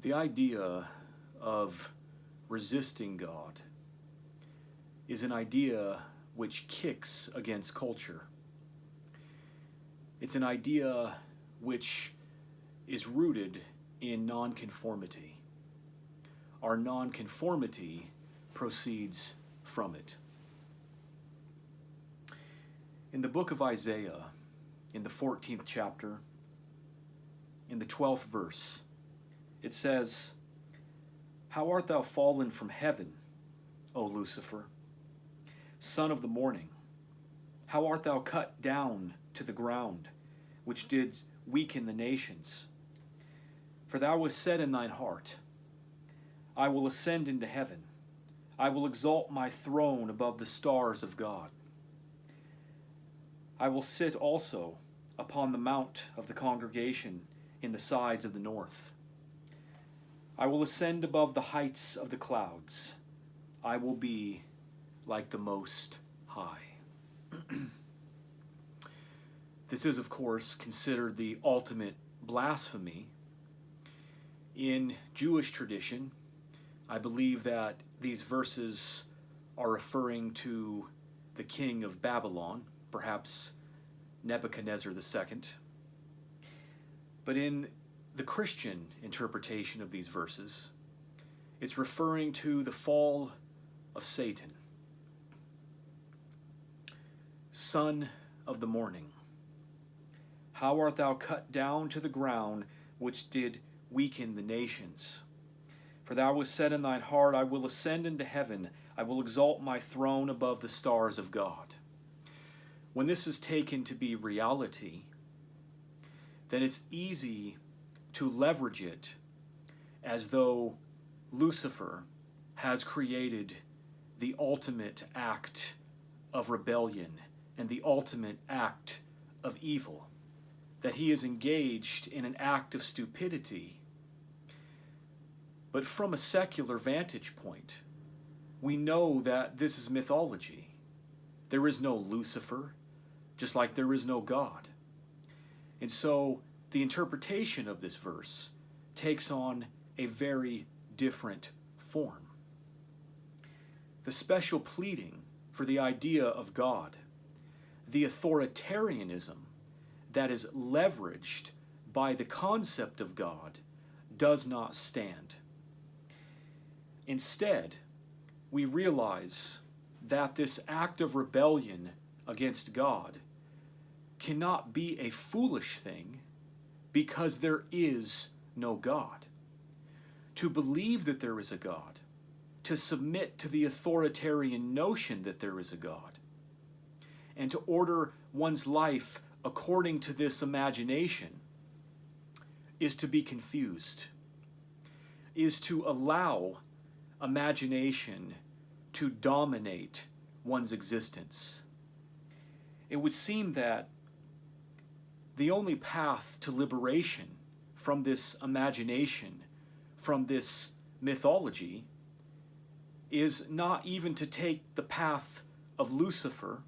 The idea of resisting God is an idea which kicks against culture. It's an idea which is rooted in nonconformity. Our nonconformity proceeds from it. In the book of Isaiah, in the 14th chapter, in the 12th verse, it says, "How art thou fallen from heaven, O Lucifer, son of the morning? How art thou cut down to the ground, which didst weaken the nations? For thou wast said in thine heart, I will ascend into heaven. I will exalt my throne above the stars of God. I will sit also upon the mount of the congregation in the sides of the north. I will ascend above the heights of the clouds. I will be like the Most High." This is, of course, considered the ultimate blasphemy. In Jewish tradition, I believe that these verses are referring to the king of Babylon, perhaps Nebuchadnezzar II. But in the Christian interpretation of these verses, it's referring to the fall of Satan. Son of the morning, how art thou cut down to the ground, which did weaken the nations? For thou wast said in thine heart, I will ascend into heaven, I will exalt my throne above the stars of God. When this is taken to be reality, then it's easy to leverage it as though Lucifer has created the ultimate act of rebellion and the ultimate act of evil, that he is engaged in an act of stupidity. But from a secular vantage point, we know that this is mythology. There is no Lucifer, just like there is no God. And so the interpretation of this verse takes on a very different form. The special pleading for the idea of God, the authoritarianism that is leveraged by the concept of God, does not stand. Instead, we realize that this act of rebellion against God cannot be a foolish thing because there is no God. To believe that there is a God, to submit to the authoritarian notion that there is a God, and to order one's life according to this imagination is to be confused, is to allow imagination to dominate one's existence. It would seem that the only path to liberation from this imagination, from this mythology, is not even to take the path of Lucifer,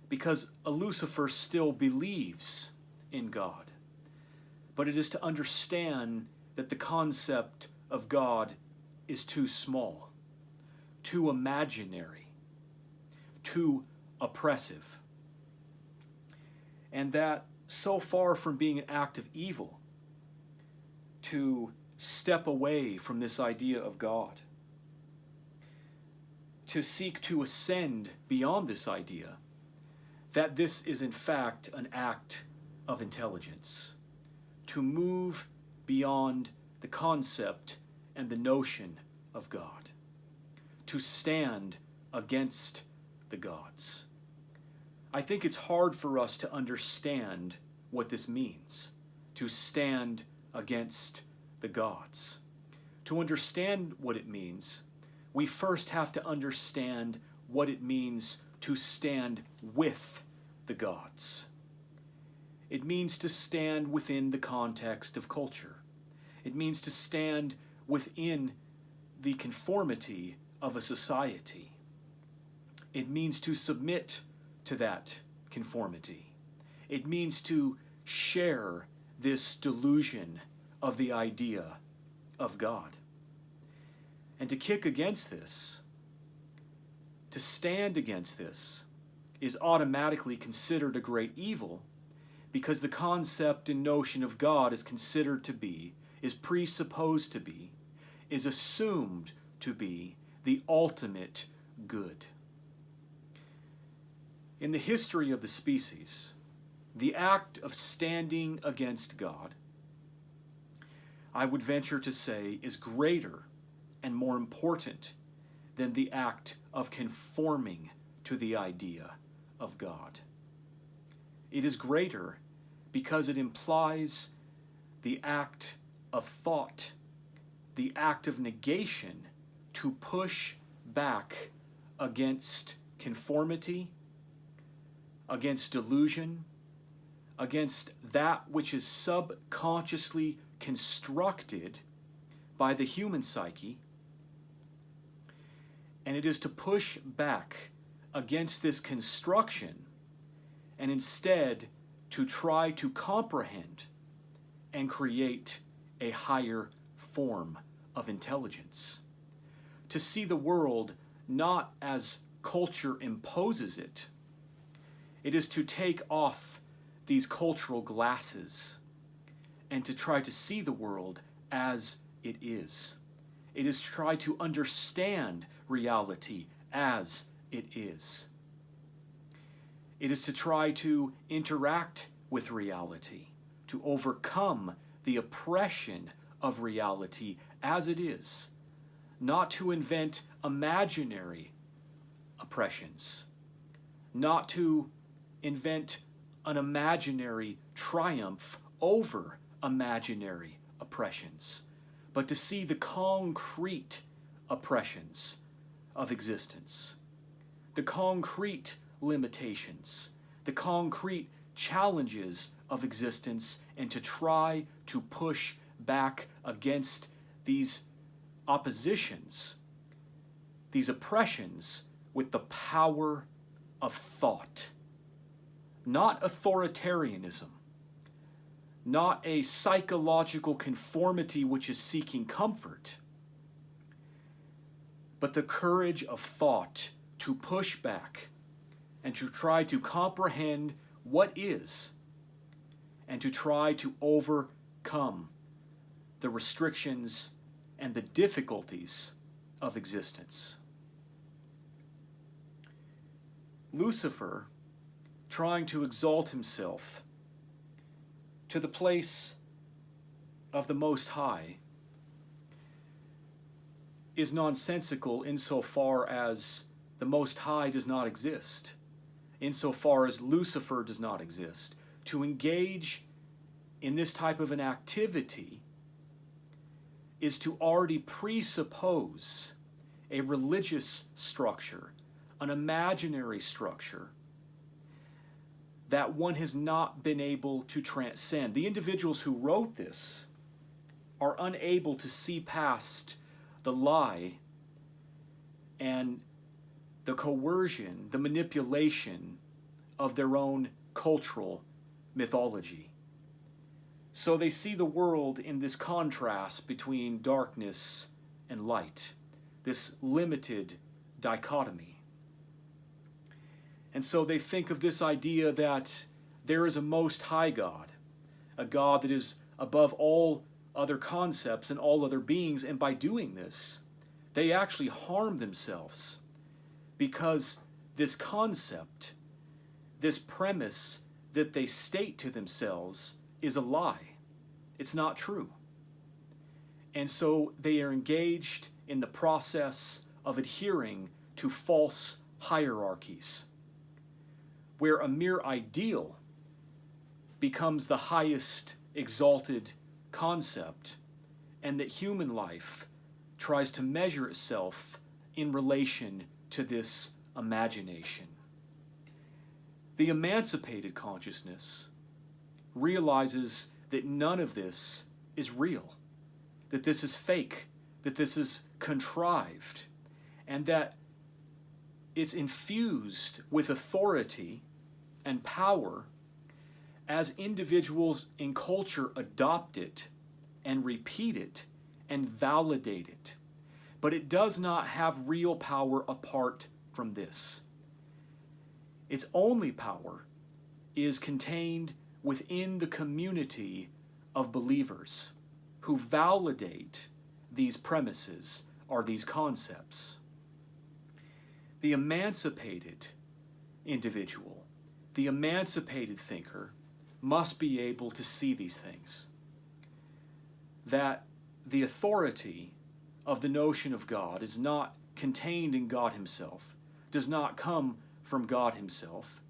because a Lucifer still believes in God. But it is to understand that the concept of God is too small, too imaginary, too oppressive. And that so far from being an act of evil, to step away from this idea of God, to seek to ascend beyond this idea, that this is in fact an act of intelligence, to move beyond the concept and the notion of God, to stand against the gods. I think it's hard for us to understand what this means, to stand against the gods. To understand what it means, we first have to understand what it means to stand with the gods. It means to stand within the context of culture. It means to stand within the conformity of a society. It means to submit to that conformity. It means to share this delusion of the idea of God. And to kick against this, to stand against this, is automatically considered a great evil, because the concept and notion of God is considered to be, is presupposed to be, is assumed to be the ultimate good. In the history of the species, the act of standing against God, I would venture to say, is greater and more important than the act of conforming to the idea of God. It is greater because it implies the act of thought, the act of negation to push back against conformity, against delusion, against that which is subconsciously constructed by the human psyche. And it is to push back against this construction and instead to try to comprehend and create a higher form of intelligence. To see the world not as culture imposes it. It is to take off these cultural glasses and to try to see the world as it is. It is to try to understand reality as it is. It is to try to interact with reality, to overcome the oppression of reality as it is, not to invent imaginary oppressions, not to invent an imaginary triumph over imaginary oppressions, but to see the concrete oppressions of existence, the concrete limitations, the concrete challenges of existence, and to try to push back against these oppositions, these oppressions, with the power of thought. Not authoritarianism, not a psychological conformity which is seeking comfort, but the courage of thought to push back and to try to comprehend what is, and to try to overcome the restrictions and the difficulties of existence. Lucifer, trying to exalt himself to the place of the Most High, is nonsensical insofar as the Most High does not exist, insofar as Lucifer does not exist. To engage in this type of an activity is to already presuppose a religious structure, an imaginary structure, that one has not been able to transcend. The individuals who wrote this are unable to see past the lie and the coercion, the manipulation of their own cultural mythology. So they see the world in this contrast between darkness and light, this limited dichotomy. And so they think of this idea that there is a Most High God, a God that is above all other concepts and all other beings, and by doing this, they actually harm themselves, because this concept, this premise that they state to themselves is a lie. It's not true. And so they are engaged in the process of adhering to false hierarchies, where a mere ideal becomes the highest exalted concept, and that human life tries to measure itself in relation to this imagination. The emancipated consciousness realizes that none of this is real, that this is fake, that this is contrived, and that it's infused with authority and power as individuals in culture adopt it and repeat it and validate it. But it does not have real power apart from this. Its only power is contained within the community of believers who validate these premises or these concepts. The emancipated individual, the emancipated thinker, must be able to see these things. That the authority of the notion of God is not contained in God himself, does not come from God himself,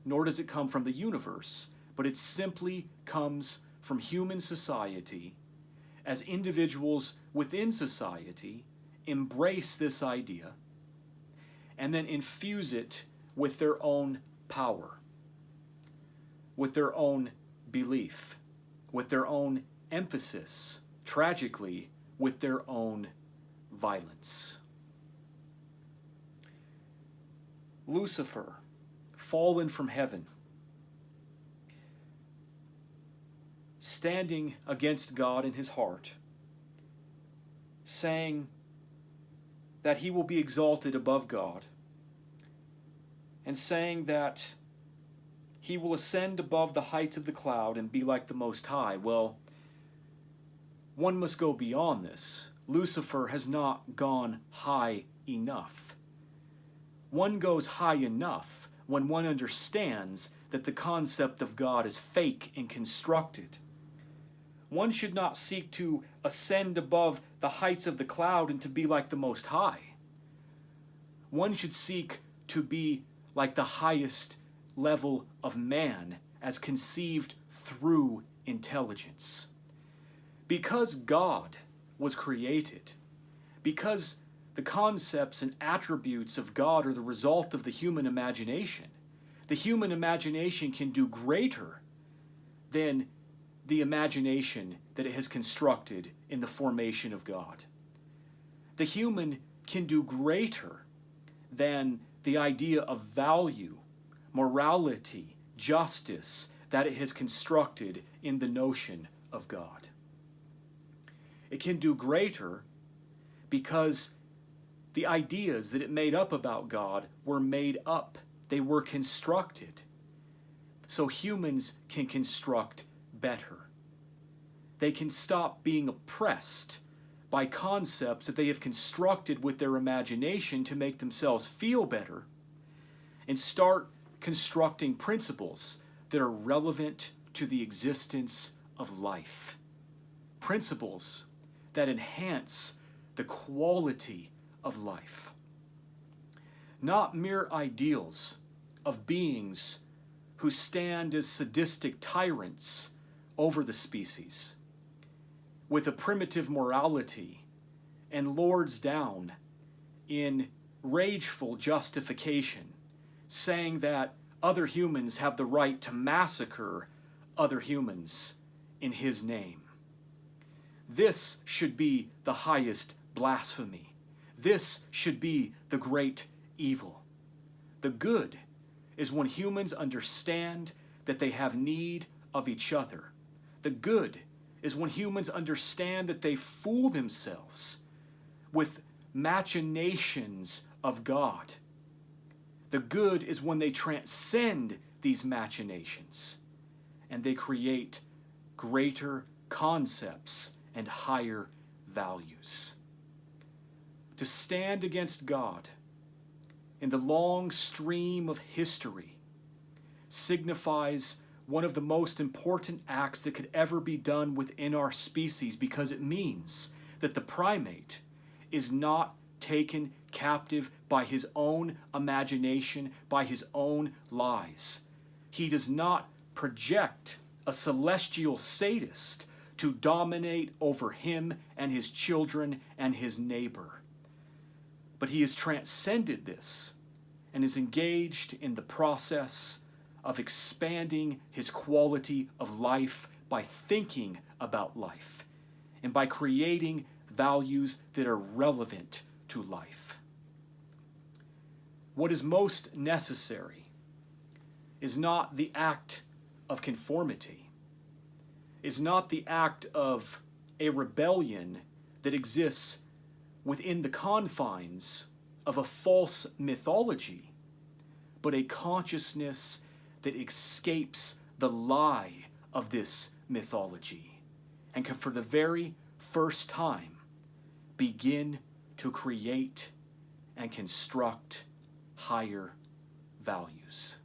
nor does it come from the universe, but it simply comes from human society as individuals within society embrace this idea and then infuse it with their own power, with their own belief, with their own emphasis, tragically, with their own violence. Lucifer, fallen from heaven, standing against God in his heart, saying that he will be exalted above God, and saying that he will ascend above the heights of the cloud and be like the Most High. Well, one must go beyond this. Lucifer has not gone high enough. One goes high enough when one understands that the concept of God is fake and constructed. One should not seek to ascend above the heights of the cloud and to be like the Most High. One should seek to be like the highest level of man as conceived through intelligence. Because God was created, because the concepts and attributes of God are the result of the human imagination, the human imagination can do greater than the imagination that it has constructed in the formation of God. The human can do greater than the idea of value, morality, justice that it has constructed in the notion of God. It can do greater because the ideas that it made up about God were made up. They were constructed. So humans can construct better. They can stop being oppressed by concepts that they have constructed with their imagination to make themselves feel better, and start constructing principles that are relevant to the existence of life. Principles that enhance the quality of life. Not mere ideals of beings who stand as sadistic tyrants over the species, with a primitive morality and lords down in rageful justification, saying that other humans have the right to massacre other humans in his name. This should be the highest blasphemy. This should be the great evil. The good is when humans understand that they have need of each other. The good is when humans understand that they fool themselves with machinations of God. The good is when they transcend these machinations and they create greater concepts and higher values. To stand against God in the long stream of history signifies one of the most important acts that could ever be done within our species, because it means that the primate is not taken captive by his own imagination, by his own lies. He does not project a celestial sadist to dominate over him and his children and his neighbor. But he has transcended this and is engaged in the process of expanding his quality of life by thinking about life and by creating values that are relevant to life. What is most necessary is not the act of conformity, is not the act of a rebellion that exists within the confines of a false mythology, but a consciousness that escapes the lie of this mythology and can, for the very first time, begin to create and construct higher values.